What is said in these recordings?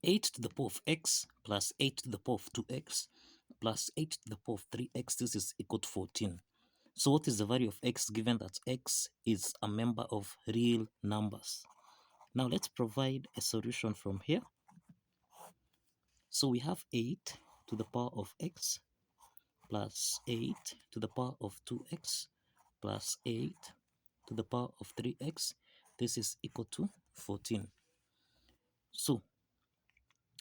8 to the power of x plus 8 to the power of 2x plus 8 to the power of 3x, this is equal to 14. So what is the value of x given that x is a member of real numbers? Now let's provide a solution from here. So we have 8 to the power of x plus 8 to the power of 2x plus 8 to the power of 3x. This is equal to 14. So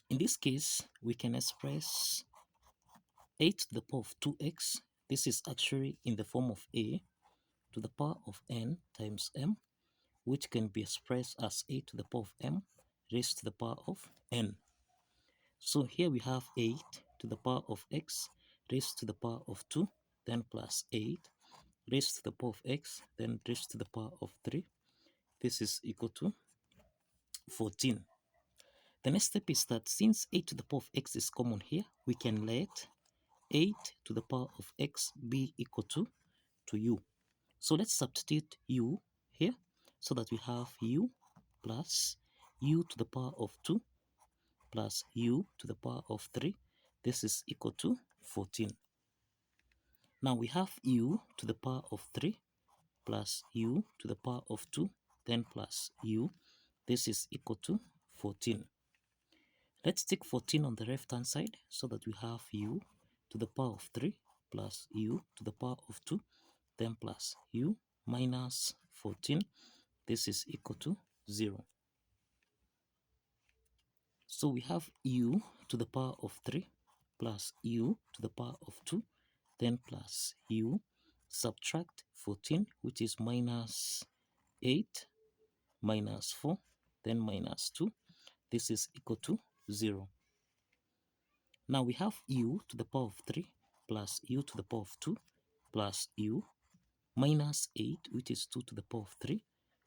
in this case, we can express 8 to the power of 2x. This is actually in the form of a to the power of n times m, which can be expressed as a to the power of m raised to the power of n. So here we have 8 to the power of x raised to the power of 2, then plus 8 raised to the power of x, then raised to the power of 3. This is equal to 14. The next step is that since 8 to the power of x is common here, we can let 8 to the power of x be equal to u. So let's substitute u here so that we have u plus u to the power of 2 plus u to the power of 3. This is equal to 14. Now we have u to the power of 3 plus u to the power of 2, then plus u. This is equal to 14. Let's take 14 on the left hand side so that we have u to the power of 3 plus u to the power of 2, then plus u minus 14. This is equal to 0. So we have u to the power of 3 plus u to the power of 2, then plus u, subtract 14, which is minus 8, minus 4, then minus 2. This is equal to 0. Now we have u to the power of 3 plus u to the power of 2 plus u minus 8, which is 2 to the power of 3,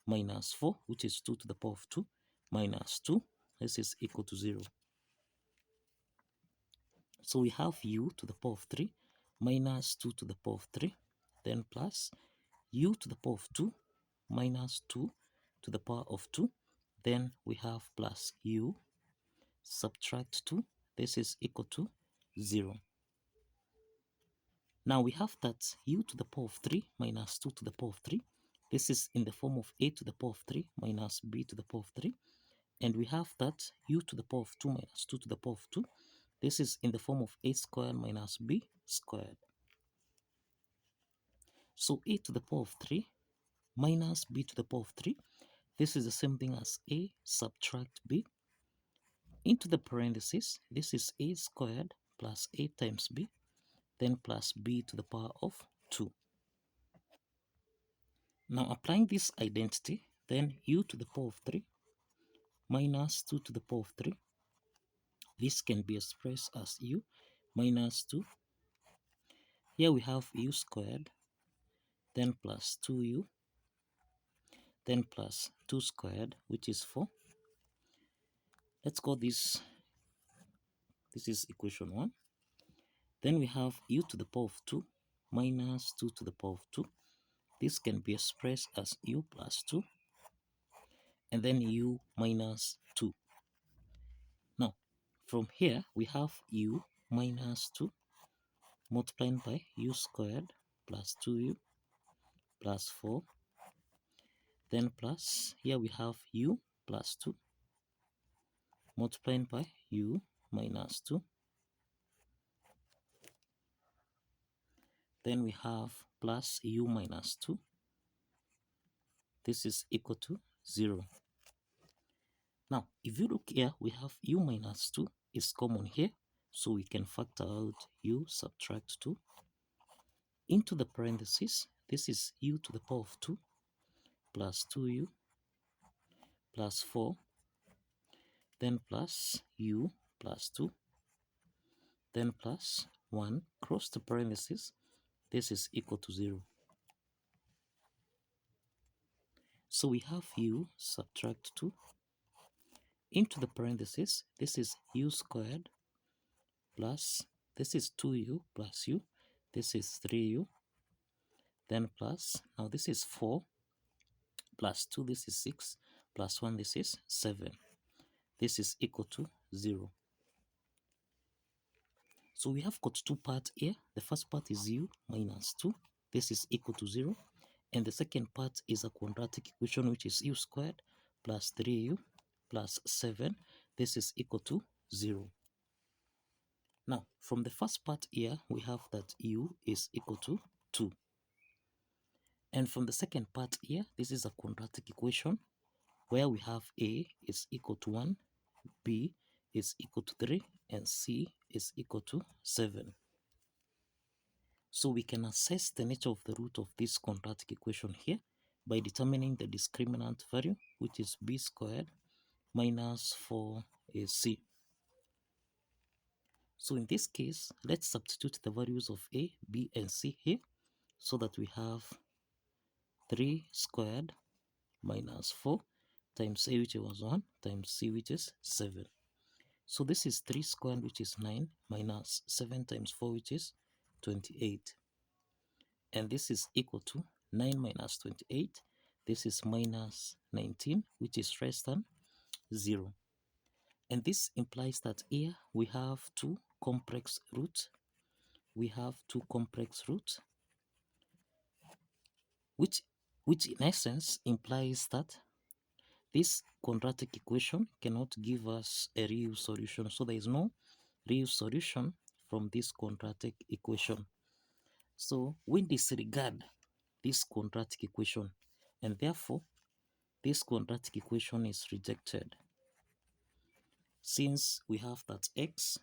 minus 4, which is 2 to the power of 2, minus 2. This is equal to 0. So we have u to the power of 3 minus 2 to the power of 3, then plus u to the power of 2 minus 2 to the power of 2. Then we have plus u, subtract 2. This is equal to 0. Now we have that u to the power of 3 minus 2 to the power of 3. This is in the form of a to the power of 3 minus b to the power of 3. And we have that u to the power of 2 minus 2 to the power of 2. This is in the form of a squared minus b squared. So a to the power of 3 minus b to the power of 3. This is the same thing as a subtract b. Into the parentheses, this is a squared plus a times b, then plus b to the power of 2. Now applying this identity, then u to the power of 3 minus 2 to the power of 3. This can be expressed as u minus 2. Here we have u squared, then plus 2u, then plus 2 squared, which is 4. Let's call this is equation 1. Then we have u to the power of 2 minus 2 to the power of 2. This can be expressed as u plus 2, and then u minus 2. Now, from here, we have u minus 2 multiplied by u squared plus 2u plus 4. Then plus, here we have u plus 2 multiplied by u minus 2. Then we have plus u minus 2. This is equal to 0. Now, if you look here, we have u minus 2 is common here. So we can factor out u, subtract 2. Into the parentheses, this is u to the power of 2 plus 2u plus 4. Then plus u plus 2. Then plus 1. Cross the parentheses. This is equal to 0. So we have u subtract 2. Into the parentheses, this is u squared plus, this is 2u plus u. This is 3u. Then plus, now this is 4 plus 2, this is 6 plus 1, this is 7. This is equal to 0. So we have got two parts here. The first part is u minus 2. This is equal to 0. And the second part is a quadratic equation, which is u squared plus 3u plus 7. This is equal to 0. Now, from the first part here, we have that u is equal to 2. And from the second part here, this is a quadratic equation where we have a is equal to 1, b is equal to 3, and c is equal to 7. So we can assess the nature of the root of this quadratic equation here by determining the discriminant value, which is b squared minus 4ac. So in this case, let's substitute the values of a, b, and c here so that we have 3 squared minus 4 times a, which was 1, times c, which is 7. So this is 3 squared, which is 9, minus 7 times 4, which is 28. And this is equal to 9 minus 28. This is minus 19, which is less than 0. And this implies that here we have two complex roots. We have two complex roots, which in essence implies that this quadratic equation cannot give us a real solution. So there is no real solution from this quadratic equation. So we disregard this quadratic equation, and therefore this quadratic equation is rejected, since we have that x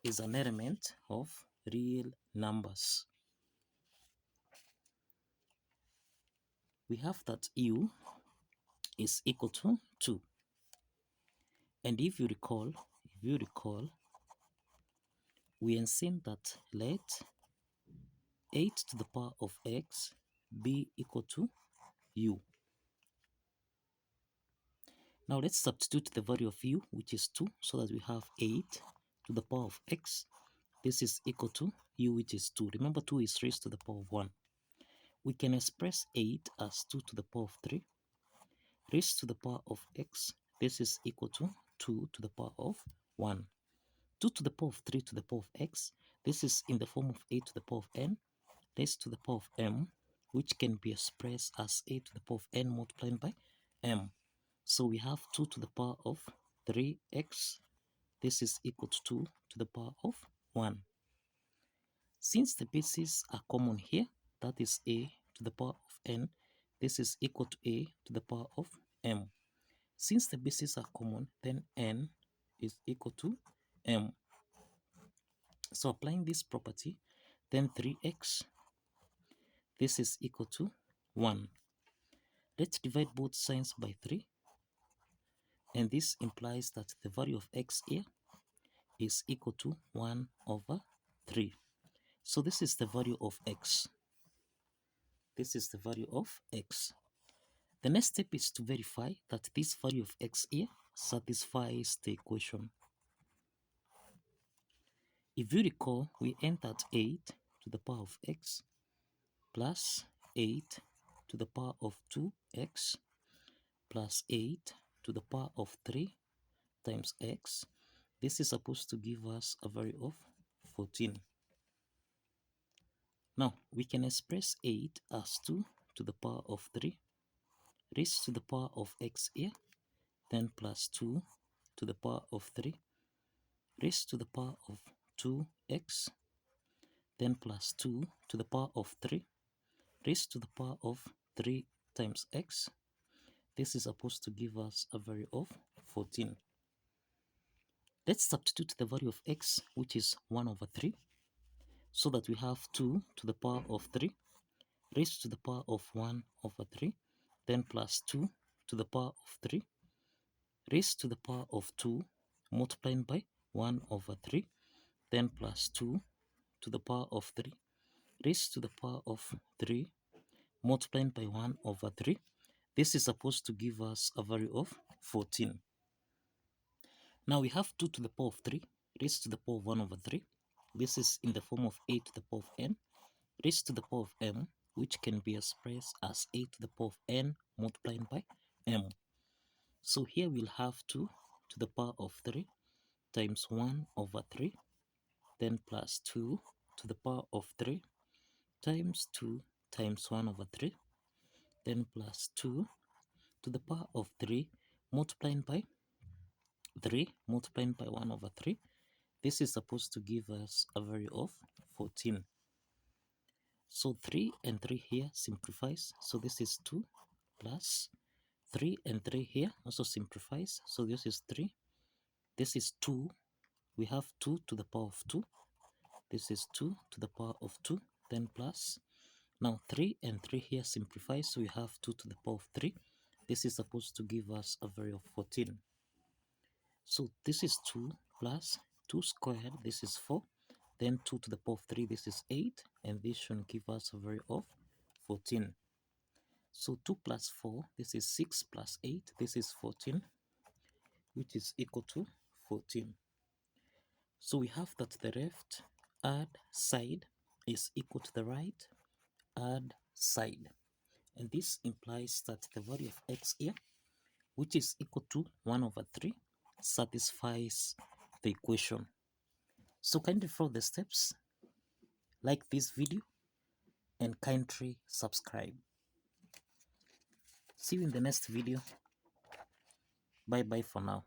is an element of real numbers. We have that u is equal to 2. And if you recall, we have seen that let 8 to the power of x be equal to u. Now let's substitute the value of u, which is 2, so that we have 8 to the power of x. This is equal to u, which is 2. Remember, 2 is raised to the power of 1. We can express 8 as 2 to the power of 3 raised to the power of x. This is equal to 2 to the power of 1. 2 to the power of 3 to the power of x. This is in the form of 8 to the power of n raised to the power of m, which can be expressed as 8 to the power of n multiplied by m. So we have 2 to the power of 3x. This is equal to 2 to the power of 1. Since the bases are common here, that is a to the power of n, this is equal to a to the power of m. Since the bases are common, then n is equal to m. So applying this property, then 3x, this is equal to 1. Let's divide both signs by 3. And this implies that the value of x here is equal to 1 over 3. So this is the value of x. This is the value of x. The next step is to verify that this value of x here satisfies the equation. If you recall, we entered 8 to the power of x plus 8 to the power of 2x plus 8 to the power of 3 times x. This is supposed to give us a value of 14. Now, we can express 8 as 2 to the power of 3 raised to the power of x here, then plus 2 to the power of 3 raised to the power of 2x, then plus 2 to the power of 3 raised to the power of 3 times x. This is supposed to give us a value of 14. Let's substitute the value of x, which is 1 over 3, so that we have 2 to the power of 3 raised to the power of 1 over 3, then plus 2 to the power of 3 raised to the power of 2 multiplied by 1 over 3, then plus 2 to the power of 3 raised to the power of 3 multiplied by 1 over 3. This is supposed to give us a value of 14. Now we have 2 to the power of 3 raised to the power of 1 over 3. This is in the form of 8 to the power of n raised to the power of m, which can be expressed as 8 to the power of n multiplied by m. So here we'll have 2 to the power of 3 times 1 over 3, then plus 2 to the power of 3 times 2 times 1 over 3, then plus 2 to the power of 3 multiplying by 3 multiplying by 1 over 3. This is supposed to give us a value of 14. So 3 and 3 here simplifies, so this is 2 plus 3 and 3 here also simplifies, so this is 3. This is 2. We have 2 to the power of 2. This is 2 to the power of 2, then plus. Now 3 and 3 here simplifies, so we have 2 to the power of 3. This is supposed to give us a value of 14. So this is 2 plus 2 squared, this is 4. Then 2 to the power of 3, this is 8. And this should give us a value of 14. So 2 plus 4, this is 6 plus 8, this is 14, which is equal to 14. So we have that the left add side is equal to the right add side. And this implies that the value of x here, which is equal to 1 over 3, satisfies the equation. So kindly follow the steps, like this video, and kindly subscribe. See you in the next video. Bye bye for now.